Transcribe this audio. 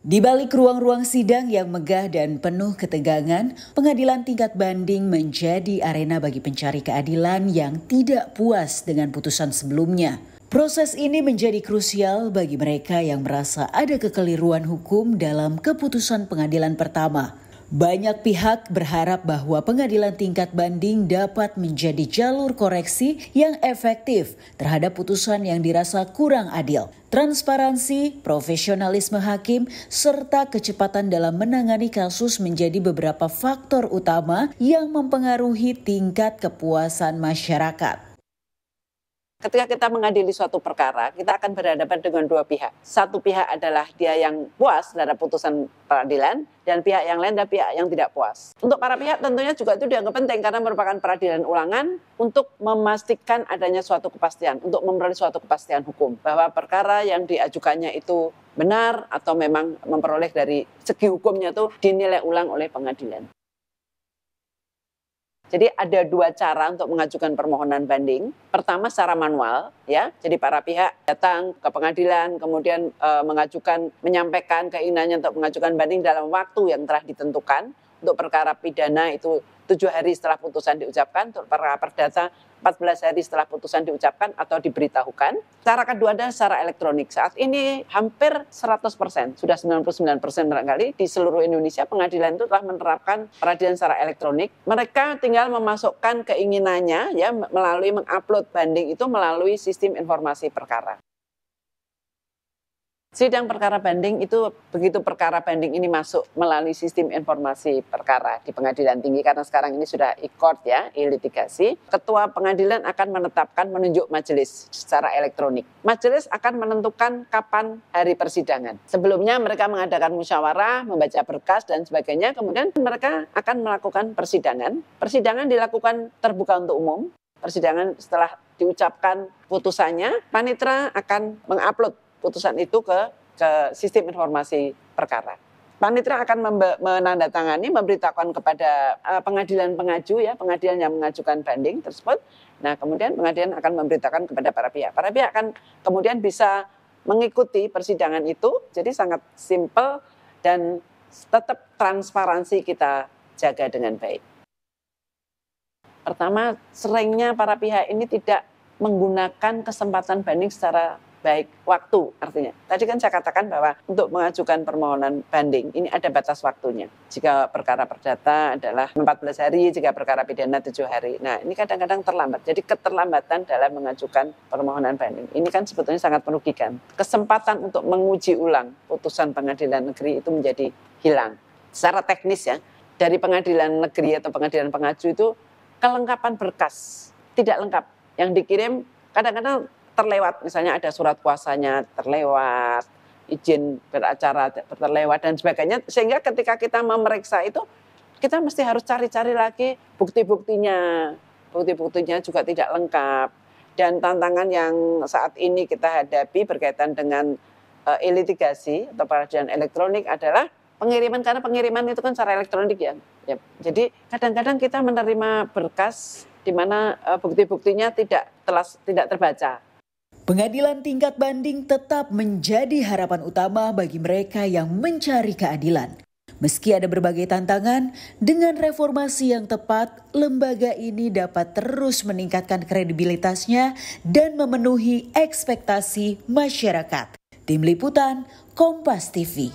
Di balik ruang-ruang sidang yang megah dan penuh ketegangan, pengadilan tingkat banding menjadi arena bagi pencari keadilan yang tidak puas dengan putusan sebelumnya. Proses ini menjadi krusial bagi mereka yang merasa ada kekeliruan hukum dalam keputusan pengadilan pertama. Banyak pihak berharap bahwa pengadilan tingkat banding dapat menjadi jalur koreksi yang efektif terhadap putusan yang dirasa kurang adil. Transparansi, profesionalisme hakim, serta kecepatan dalam menangani kasus menjadi beberapa faktor utama yang mempengaruhi tingkat kepuasan masyarakat. Ketika kita mengadili suatu perkara, kita akan berhadapan dengan dua pihak. Satu pihak adalah dia yang puas terhadap putusan peradilan, dan pihak yang lain adalah pihak yang tidak puas. Untuk para pihak tentunya juga itu dianggap penting karena merupakan peradilan ulangan untuk memastikan adanya suatu kepastian, untuk memperoleh suatu kepastian hukum, bahwa perkara yang diajukannya itu benar atau memang memperoleh dari segi hukumnya itu dinilai ulang oleh pengadilan. Jadi ada dua cara untuk mengajukan permohonan banding. Pertama secara manual, ya. Jadi para pihak datang ke pengadilan, kemudian menyampaikan keinginannya untuk mengajukan banding dalam waktu yang telah ditentukan. Untuk perkara pidana itu 7 hari setelah putusan diucapkan, untuk perkara perdata 14 hari setelah putusan diucapkan atau diberitahukan. Cara kedua adalah secara elektronik. Saat ini hampir 100%, sudah 99% barangkali di seluruh Indonesia pengadilan itu telah menerapkan peradilan secara elektronik. Mereka tinggal memasukkan keinginannya ya melalui mengupload banding itu melalui sistem informasi perkara. Sidang perkara banding itu begitu perkara banding ini masuk melalui sistem informasi perkara di pengadilan tinggi, karena sekarang ini sudah e-court ya, e-litigasi. Ketua pengadilan akan menunjuk majelis secara elektronik. Majelis akan menentukan kapan hari persidangan. Sebelumnya mereka mengadakan musyawarah, membaca berkas dan sebagainya, kemudian mereka akan melakukan persidangan. Persidangan dilakukan terbuka untuk umum. Persidangan setelah diucapkan putusannya, panitera akan mengupload putusan itu ke sistem informasi perkara. Panitera akan menandatangani, memberitahukan kepada pengadilan pengaju ya, pengadilan yang mengajukan banding tersebut. Nah, kemudian pengadilan akan memberitahukan kepada para pihak. Para pihak akan kemudian bisa mengikuti persidangan itu. Jadi sangat simpel dan tetap transparansi kita jaga dengan baik. Pertama, seringnya para pihak ini tidak menggunakan kesempatan banding secara baik waktu, artinya. Tadi kan saya katakan bahwa untuk mengajukan permohonan banding ini ada batas waktunya. Jika perkara perdata adalah 14 hari, jika perkara pidana 7 hari. Nah, ini kadang-kadang terlambat. Jadi keterlambatan dalam mengajukan permohonan banding ini kan sebetulnya sangat merugikan. Kesempatan untuk menguji ulang putusan pengadilan negeri itu menjadi hilang. Secara teknis ya, dari pengadilan negeri atau pengadilan pengaju itu kelengkapan berkas tidak lengkap. Yang dikirim kadang-kadang terlewat, misalnya ada surat kuasanya terlewat, izin beracara terlewat dan sebagainya, sehingga ketika kita memeriksa itu kita mesti harus cari-cari lagi bukti-buktinya juga tidak lengkap. Dan tantangan yang saat ini kita hadapi berkaitan dengan e-litigasi atau peradilan elektronik adalah pengiriman, karena pengiriman itu kan secara elektronik ya. Jadi kadang-kadang kita menerima berkas di mana bukti-buktinya tidak terbaca. Pengadilan tingkat banding tetap menjadi harapan utama bagi mereka yang mencari keadilan. Meski ada berbagai tantangan, dengan reformasi yang tepat, lembaga ini dapat terus meningkatkan kredibilitasnya dan memenuhi ekspektasi masyarakat. Tim Liputan, Kompas TV.